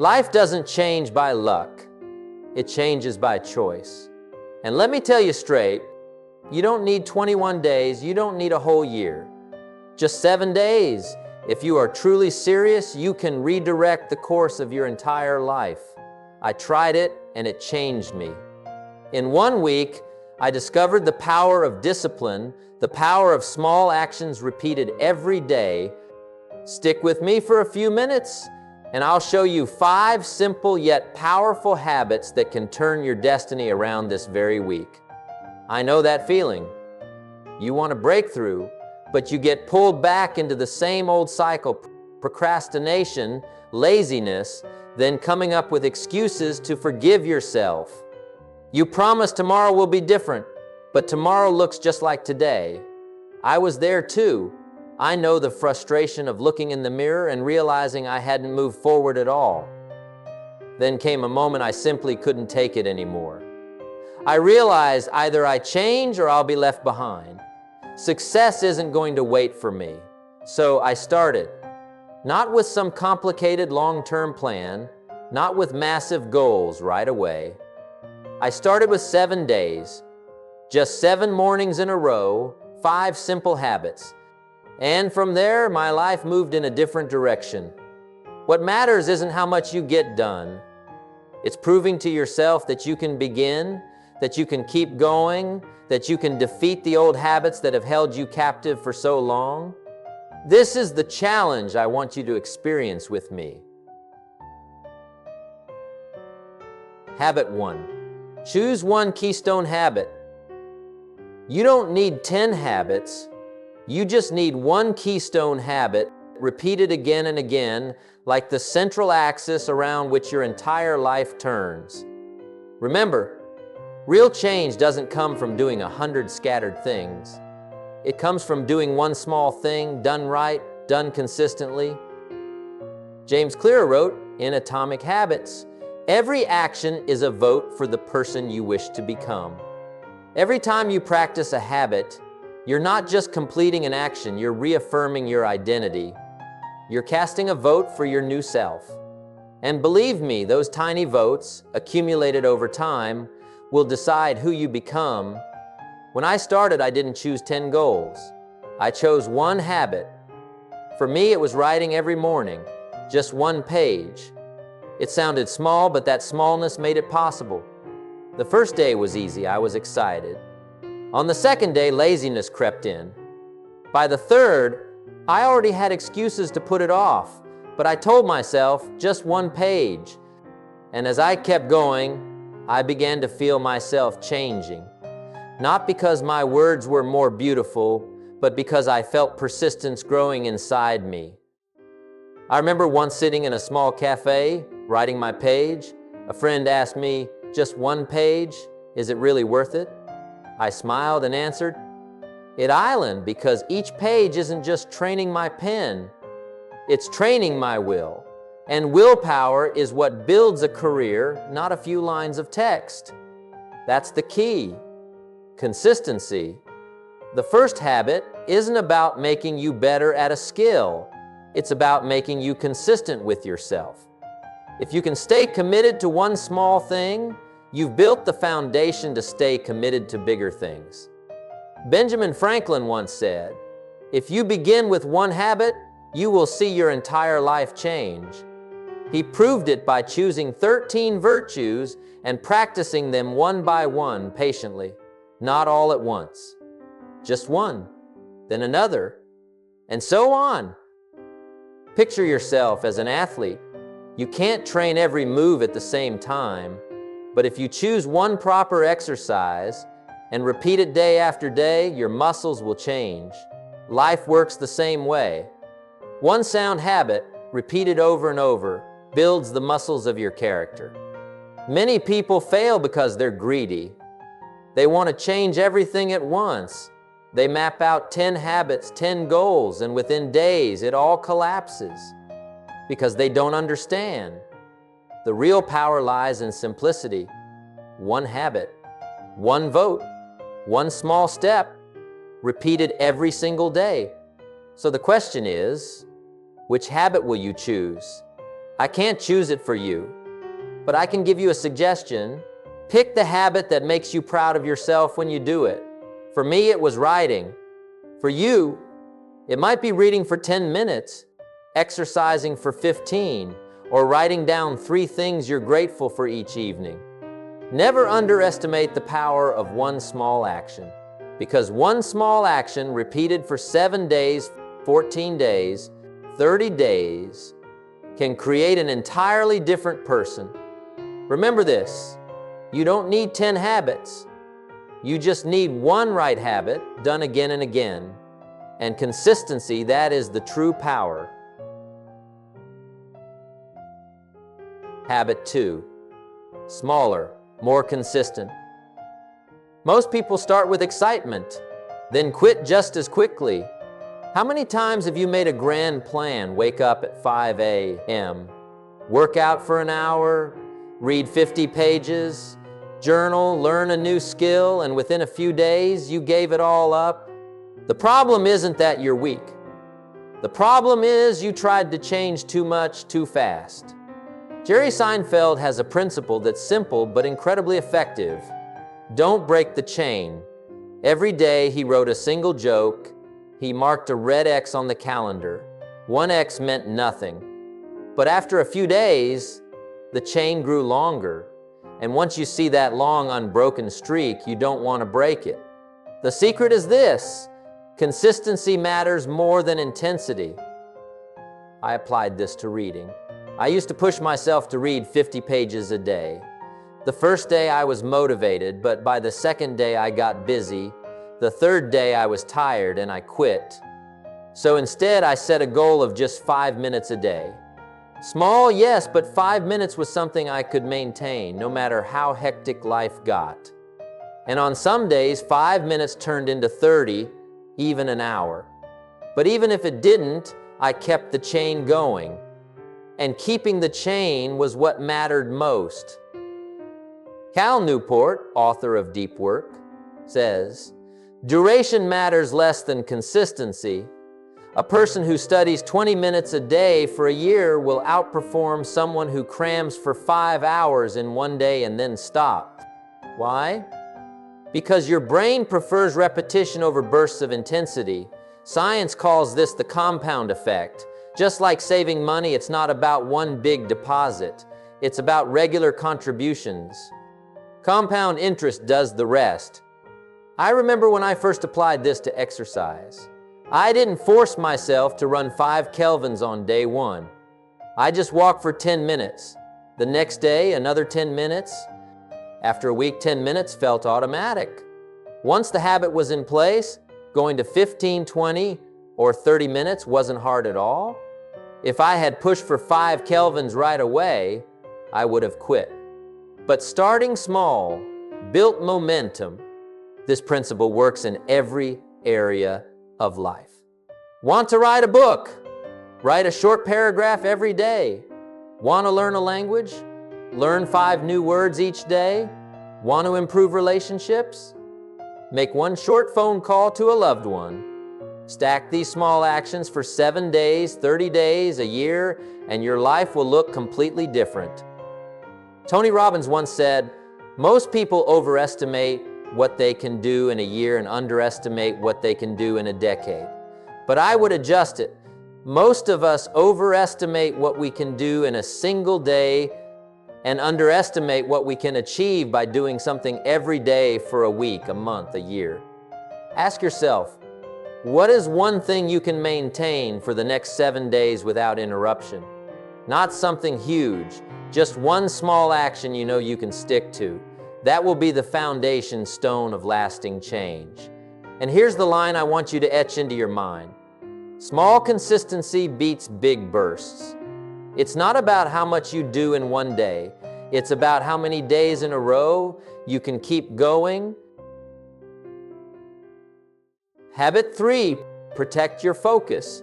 Life doesn't change by luck. It changes by choice. And let me tell you straight, you don't need 21 days, you don't need a whole year. Just 7 days. If you are truly serious, you can redirect the course of your entire life. I tried it and it changed me. In 1 week, I discovered the power of discipline, the power of small actions repeated every day. Stick with me for a few minutes, and I'll show you 5 simple yet powerful habits that can turn your destiny around this very week. I know that feeling. You want a breakthrough, but you get pulled back into the same old cycle: procrastination, laziness, then coming up with excuses to forgive yourself. You promise tomorrow will be different, but tomorrow looks just like today. I was there too. I know the frustration of looking in the mirror and realizing I hadn't moved forward at all. Then came a moment I simply couldn't take it anymore. I realized either I change or I'll be left behind. Success isn't going to wait for me. So I started. Not with some complicated long-term plan, not with massive goals right away. I started with 7 days, just 7 mornings in a row, 5 simple habits. And from there, my life moved in a different direction. What matters isn't how much you get done. It's proving to yourself that you can begin, that you can keep going, that you can defeat the old habits that have held you captive for so long. This is the challenge I want you to experience with me. Habit 1. Choose one keystone habit. You don't need 10 habits. You just need one keystone habit, repeated again and again, like the central axis around which your entire life turns. Remember, real change doesn't come from doing 100 scattered things. It comes from doing one small thing, done right, done consistently. James Clear wrote in Atomic Habits, "Every action is a vote for the person you wish to become." Every time you practice a habit, you're not just completing an action, you're reaffirming your identity. You're casting a vote for your new self. And believe me, those tiny votes, accumulated over time, will decide who you become. When I started, I didn't choose 10 goals. I chose one habit. For me, it was writing every morning, just 1 page. It sounded small, but that smallness made it possible. The first day was easy. I was excited. On the second day, laziness crept in. By the third, I already had excuses to put it off, but I told myself just 1 page. And as I kept going, I began to feel myself changing. Not because my words were more beautiful, but because I felt persistence growing inside me. I remember once sitting in a small cafe, writing my page. A friend asked me, "Just 1 page? Is it really worth it?" I smiled and answered, "It island, because each page isn't just training my pen, it's training my will. And willpower is what builds a career, not a few lines of text." That's the key. Consistency. The first habit isn't about making you better at a skill. It's about making you consistent with yourself. If you can stay committed to one small thing, you've built the foundation to stay committed to bigger things. Benjamin Franklin once said, "If you begin with one habit, you will see your entire life change." He proved it by choosing 13 virtues and practicing them one by one patiently, not all at once. Just one, then another, and so on. Picture yourself as an athlete. You can't train every move at the same time, but if you choose one proper exercise and repeat it day after day, your muscles will change. Life works the same way. One sound habit, repeated over and over, builds the muscles of your character. Many people fail because they're greedy. They want to change everything at once. They map out 10 habits, 10 goals, and within days it all collapses because they don't understand. The real power lies in simplicity. One habit, one vote, one small step, repeated every single day. So the question is, which habit will you choose? I can't choose it for you, but I can give you a suggestion. Pick the habit that makes you proud of yourself when you do it. For me, it was writing. For you, it might be reading for 10 minutes, exercising for 15, or writing down 3 things you're grateful for each evening. Never underestimate the power of one small action, because one small action repeated for 7 days, 14 days, 30 days can create an entirely different person. Remember this, you don't need 10 habits. You just need one right habit done again and again. And consistency, that is the true power. Habit 2, smaller, more consistent. Most people start with excitement, then quit just as quickly. How many times have you made a grand plan, wake up at 5 a.m., work out for an hour, read 50 pages, journal, learn a new skill, and within a few days you gave it all up? The problem isn't that you're weak. The problem is you tried to change too much too fast. Jerry Seinfeld has a principle that's simple but incredibly effective. Don't break the chain. Every day he wrote a single joke. He marked a red X on the calendar. One X meant nothing. But after a few days, the chain grew longer. And once you see that long, unbroken streak, you don't want to break it. The secret is this: consistency matters more than intensity. I applied this to reading. I used to push myself to read 50 pages a day. The first day I was motivated, but by the second day I got busy. The third day I was tired and I quit. So instead I set a goal of just 5 minutes a day. Small, yes, but 5 minutes was something I could maintain no matter how hectic life got. And on some days, 5 minutes turned into 30, even an hour. But even if it didn't, I kept the chain going. And keeping the chain was what mattered most. Cal Newport, author of Deep Work, says, "Duration matters less than consistency. A person who studies 20 minutes a day for a year will outperform someone who crams for 5 hours in one day and then stops." Why? Because your brain prefers repetition over bursts of intensity. Science calls this the compound effect. Just like saving money, it's not about one big deposit. It's about regular contributions. Compound interest does the rest. I remember when I first applied this to exercise. I didn't force myself to run 5 Kelvins on day 1. I just walked for 10 minutes. The next day, another 10 minutes. After a week, 10 minutes felt automatic. Once the habit was in place, going to 15, 20, or 30 minutes wasn't hard at all. If I had pushed for 5 Kelvins right away, I would have quit. But starting small built momentum. This principle works in every area of life. Want to write a book? Write a short paragraph every day. Want to learn a language? Learn 5 new words each day. Want to improve relationships? Make one short phone call to a loved one. Stack these small actions for 7 days, 30 days, a year, and your life will look completely different. Tony Robbins once said, "Most people overestimate what they can do in a year and underestimate what they can do in a decade." But I would adjust it. Most of us overestimate what we can do in a single day and underestimate what we can achieve by doing something every day for a week, a month, a year. Ask yourself, what is one thing you can maintain for the next 7 days without interruption? Not something huge, just one small action you know you can stick to. That will be the foundation stone of lasting change. And here's the line I want you to etch into your mind. Small consistency beats big bursts. It's not about how much you do in one day. It's about how many days in a row you can keep going. Habit 3, protect your focus.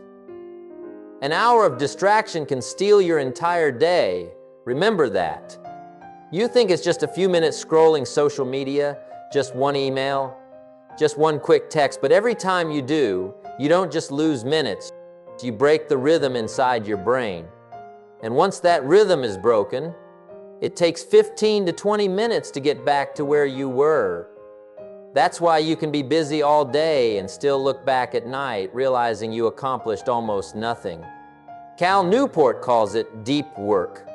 An hour of distraction can steal your entire day. Remember that. You think it's just a few minutes scrolling social media, just one email, just one quick text, but every time you do, you don't just lose minutes, you break the rhythm inside your brain. And once that rhythm is broken, it takes 15 to 20 minutes to get back to where you were. That's why you can be busy all day and still look back at night, realizing you accomplished almost nothing. Cal Newport calls it deep work,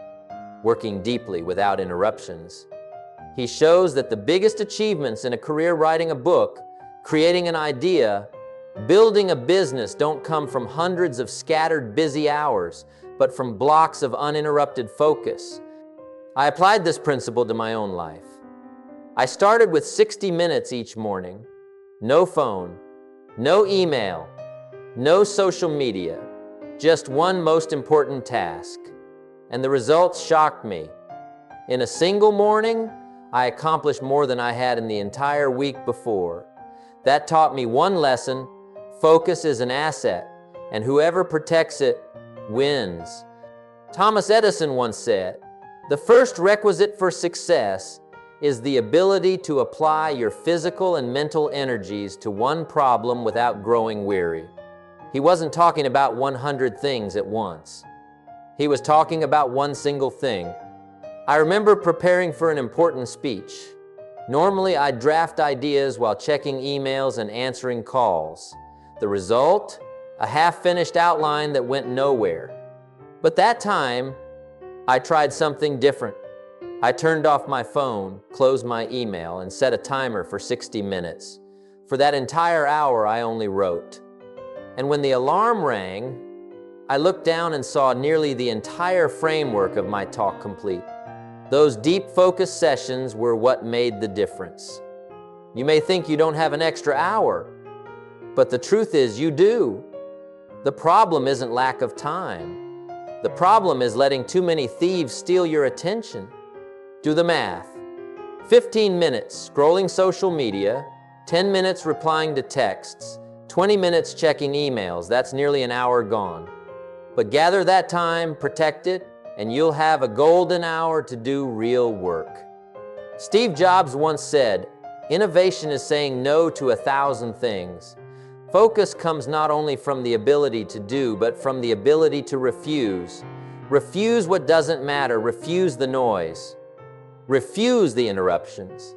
working deeply without interruptions. He shows that the biggest achievements in a career, writing a book, creating an idea, building a business, don't come from hundreds of scattered busy hours, but from blocks of uninterrupted focus. I applied this principle to my own life. I started with 60 minutes each morning. No phone, no email, no social media, just one most important task. And the results shocked me. In a single morning, I accomplished more than I had in the entire week before. That taught me one lesson: focus is an asset, and whoever protects it wins. Thomas Edison once said, "The first requisite for success is the ability to apply your physical and mental energies to one problem without growing weary." He wasn't talking about 100 things at once. He was talking about one single thing. I remember preparing for an important speech. Normally, I'd draft ideas while checking emails and answering calls. The result? A half-finished outline that went nowhere. But that time, I tried something different. I turned off my phone, closed my email, and set a timer for 60 minutes. For that entire hour, I only wrote. And when the alarm rang, I looked down and saw nearly the entire framework of my talk complete. Those deep focus sessions were what made the difference. You may think you don't have an extra hour, but the truth is you do. The problem isn't lack of time. The problem is letting too many thieves steal your attention. Do the math. 15 minutes scrolling social media, 10 minutes replying to texts, 20 minutes checking emails. That's nearly an hour gone. But gather that time, protect it, and you'll have a golden hour to do real work. Steve Jobs once said, "Innovation is saying no to 1,000 things." Focus comes not only from the ability to do, but from the ability to refuse. Refuse what doesn't matter. Refuse the noise. Refuse the interruptions.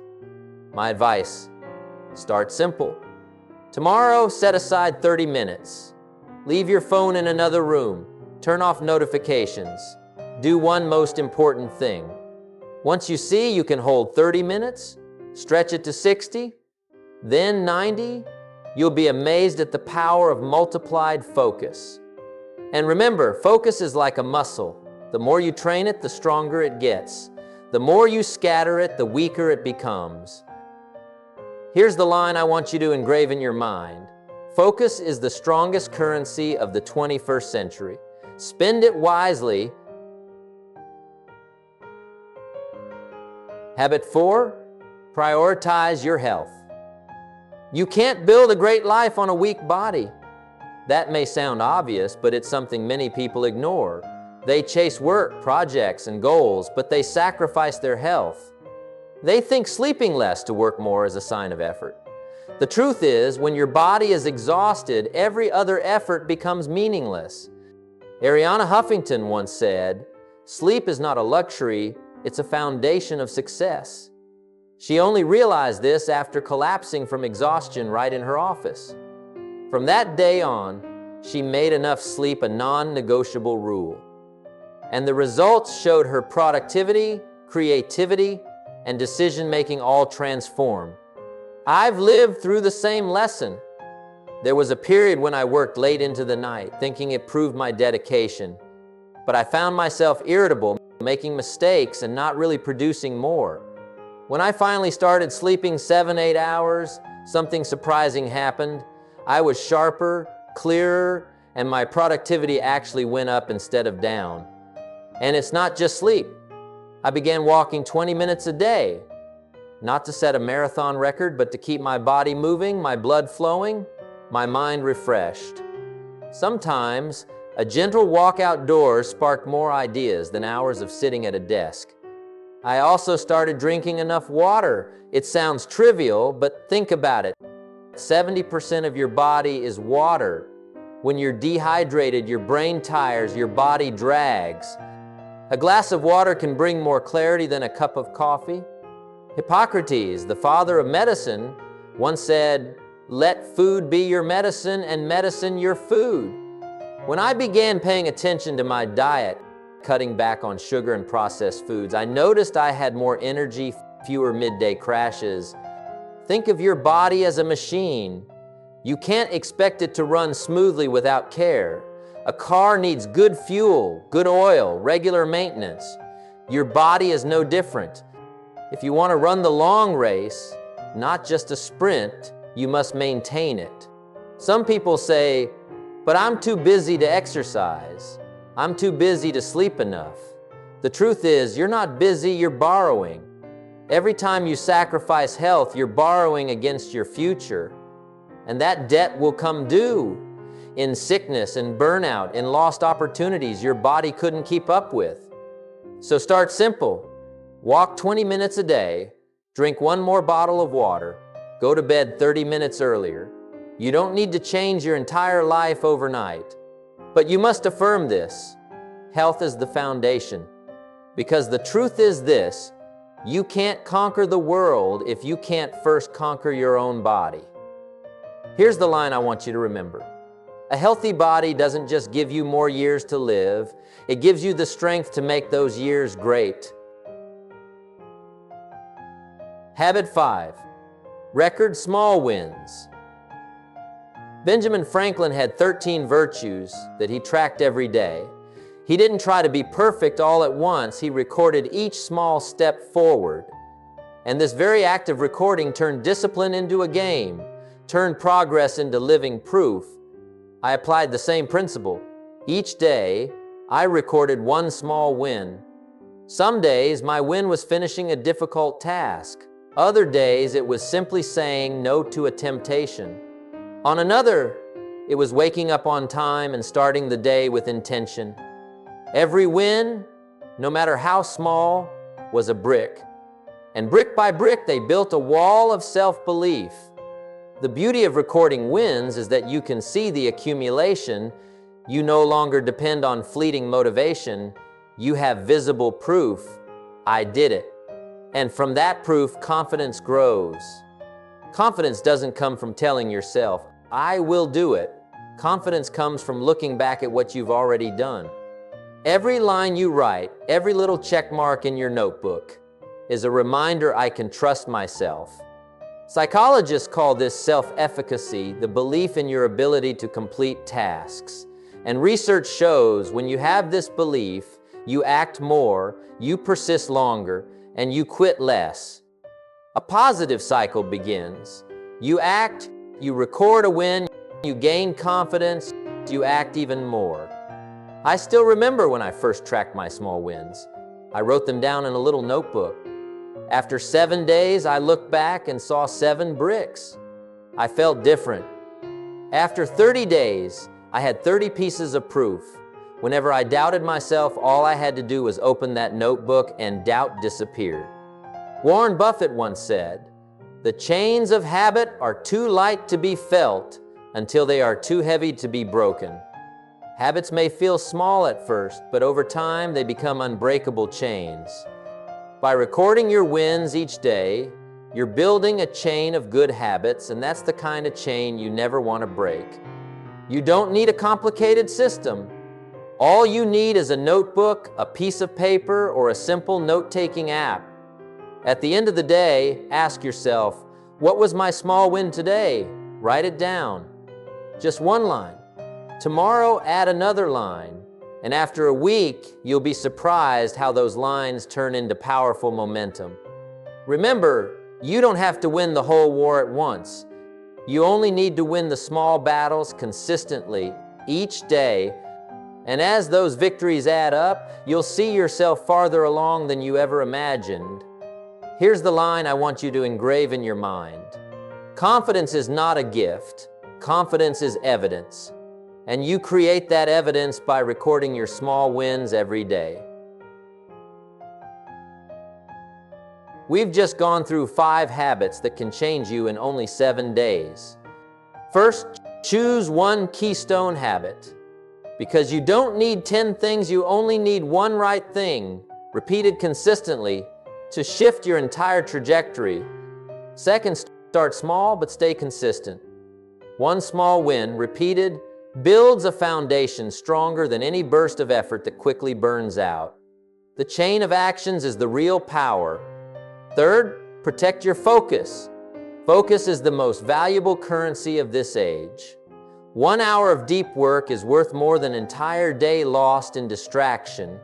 My advice: start simple. Tomorrow, set aside 30 minutes. Leave your phone in another room. Turn off notifications. Do one most important thing. Once you see you can hold 30 minutes, stretch it to 60, then 90, you'll be amazed at the power of multiplied focus. And remember, focus is like a muscle. The more you train it, the stronger it gets. The more you scatter it, the weaker it becomes. Here's the line I want you to engrave in your mind. Focus is the strongest currency of the 21st century. Spend it wisely. Habit 4, prioritize your health. You can't build a great life on a weak body. That may sound obvious, but it's something many people ignore. They chase work, projects, and goals, but they sacrifice their health. They think sleeping less to work more is a sign of effort. The truth is, when your body is exhausted, every other effort becomes meaningless. Arianna Huffington once said, "Sleep is not a luxury, it's a foundation of success." She only realized this after collapsing from exhaustion right in her office. From that day on, she made enough sleep a non-negotiable rule. And the results showed her productivity, creativity, and decision-making all transform. I've lived through the same lesson. There was a period when I worked late into the night, thinking it proved my dedication. But I found myself irritable, making mistakes, and not really producing more. When I finally started sleeping 7-8 hours, something surprising happened. I was sharper, clearer, and my productivity actually went up instead of down. And it's not just sleep. I began walking 20 minutes a day, not to set a marathon record, but to keep my body moving, my blood flowing, my mind refreshed. Sometimes, a gentle walk outdoors sparked more ideas than hours of sitting at a desk. I also started drinking enough water. It sounds trivial, but think about it. 70% of your body is water. When you're dehydrated, your brain tires, your body drags. A glass of water can bring more clarity than a cup of coffee. Hippocrates, the father of medicine, once said, "Let food be your medicine and medicine your food." When I began paying attention to my diet, cutting back on sugar and processed foods, I noticed I had more energy, fewer midday crashes. Think of your body as a machine. You can't expect it to run smoothly without care. A car needs good fuel, good oil, regular maintenance. Your body is no different. If you want to run the long race, not just a sprint, you must maintain it. Some people say, "But I'm too busy to exercise. I'm too busy to sleep enough." The truth is, you're not busy, you're borrowing. Every time you sacrifice health, you're borrowing against your future. And that debt will come due in sickness and burnout, in lost opportunities your body couldn't keep up with. So start simple. Walk 20 minutes a day, drink one more bottle of water, go to bed 30 minutes earlier. You don't need to change your entire life overnight. But you must affirm this: health is the foundation. Because the truth is this: you can't conquer the world if you can't first conquer your own body. Here's the line I want you to remember. A healthy body doesn't just give you more years to live, it gives you the strength to make those years great. Habit 5. Record small wins. Benjamin Franklin had 13 virtues that he tracked every day. He didn't try to be perfect all at once, he recorded each small step forward. And this very act of recording turned discipline into a game, turned progress into living proof. I applied the same principle. Each day, I recorded one small win. Some days, my win was finishing a difficult task. Other days, it was simply saying no to a temptation. On another, it was waking up on time and starting the day with intention. Every win, no matter how small, was a brick. And brick by brick, they built a wall of self-belief. The beauty of recording wins is that you can see the accumulation. You no longer depend on fleeting motivation. You have visible proof. I did it. And from that proof, confidence grows. Confidence doesn't come from telling yourself, "I will do it." Confidence comes from looking back at what you've already done. Every line you write, every little check mark in your notebook is a reminder I can trust myself. Psychologists call this self-efficacy, the belief in your ability to complete tasks. And research shows when you have this belief, you act more, you persist longer, and you quit less. A positive cycle begins. You act, you record a win, you gain confidence, you act even more. I still remember when I first tracked my small wins. I wrote them down in a little notebook. After 7 days, I looked back and saw 7 bricks. I felt different. After 30 days, I had 30 pieces of proof. Whenever I doubted myself, all I had to do was open that notebook and doubt disappeared. Warren Buffett once said, "The chains of habit are too light to be felt until they are too heavy to be broken." Habits may feel small at first, but over time they become unbreakable chains. By recording your wins each day, you're building a chain of good habits, and that's the kind of chain you never want to break. You don't need a complicated system. All you need is a notebook, a piece of paper, or a simple note-taking app. At the end of the day, ask yourself, what was my small win today? Write it down. Just one line. Tomorrow, add another line. And after a week, you'll be surprised how those lines turn into powerful momentum. Remember, you don't have to win the whole war at once. You only need to win the small battles consistently, each day. And as those victories add up, you'll see yourself farther along than you ever imagined. Here's the line I want you to engrave in your mind. Confidence is not a gift. Confidence is evidence. And you create that evidence by recording your small wins every day. We've just gone through 5 habits that can change you in only 7 days. First, choose one keystone habit. Because you don't need 10 things, you only need one right thing, repeated consistently, to shift your entire trajectory. Second, start small but stay consistent. One small win, repeated, builds a foundation stronger than any burst of effort that quickly burns out. The chain of actions is the real power. Third, protect your focus. Focus is the most valuable currency of this age. 1 hour of deep work is worth more than an entire day lost in distraction.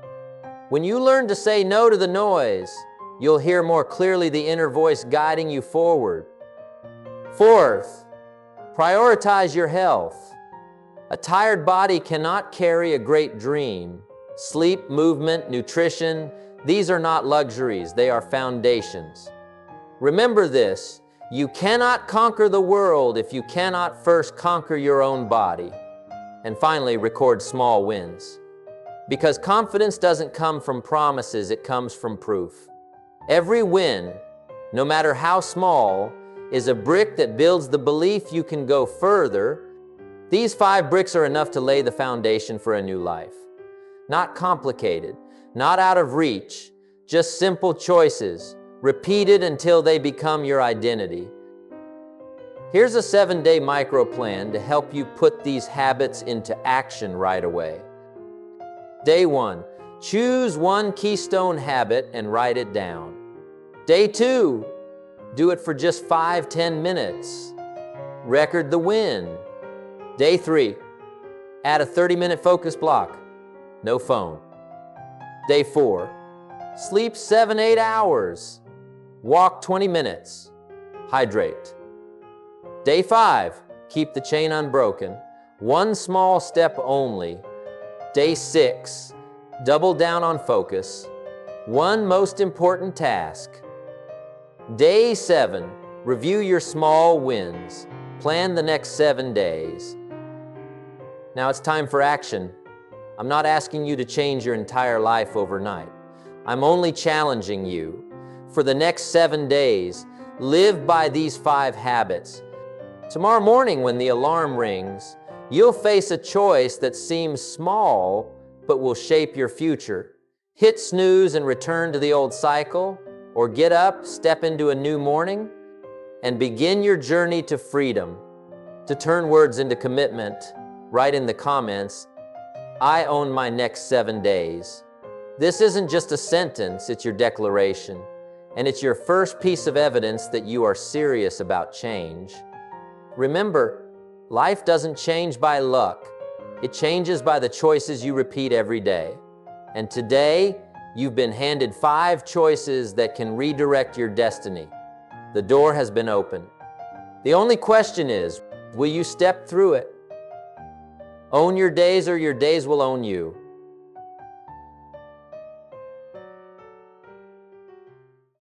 When you learn to say no to the noise, you'll hear more clearly the inner voice guiding you forward. Fourth, prioritize your health. A tired body cannot carry a great dream. Sleep, movement, nutrition, these are not luxuries, they are foundations. Remember this, you cannot conquer the world if you cannot first conquer your own body. And finally, record small wins. Because confidence doesn't come from promises, it comes from proof. Every win, no matter how small, is a brick that builds the belief you can go further. These 5 bricks are enough to lay the foundation for a new life. Not complicated, not out of reach, just simple choices, repeated until they become your identity. Here's a 7-day micro plan to help you put these habits into action right away. Day 1, choose one keystone habit and write it down. Day 2, do it for just 5-10 minutes. Record the win. Day 3, add a 30-minute focus block. No phone. Day 4, sleep 7-8 hours. Walk 20 minutes. Hydrate. Day 5, keep the chain unbroken. One small step only. Day 6, double down on focus. One most important task. Day 7, review your small wins. Plan the next 7 days. Now it's time for action. I'm not asking you to change your entire life overnight. I'm only challenging you. For the next 7 days, live by these 5 habits. Tomorrow morning when the alarm rings, you'll face a choice that seems small, but will shape your future. Hit snooze and return to the old cycle, or get up, step into a new morning, and begin your journey to freedom. To turn words into commitment, write in the comments, I own my next 7 days. This isn't just a sentence, it's your declaration. And it's your first piece of evidence that you are serious about change. Remember, life doesn't change by luck. It changes by the choices you repeat every day. And today, you've been handed 5 choices that can redirect your destiny. The door has been opened. The only question is, will you step through it? Own your days or your days will own you.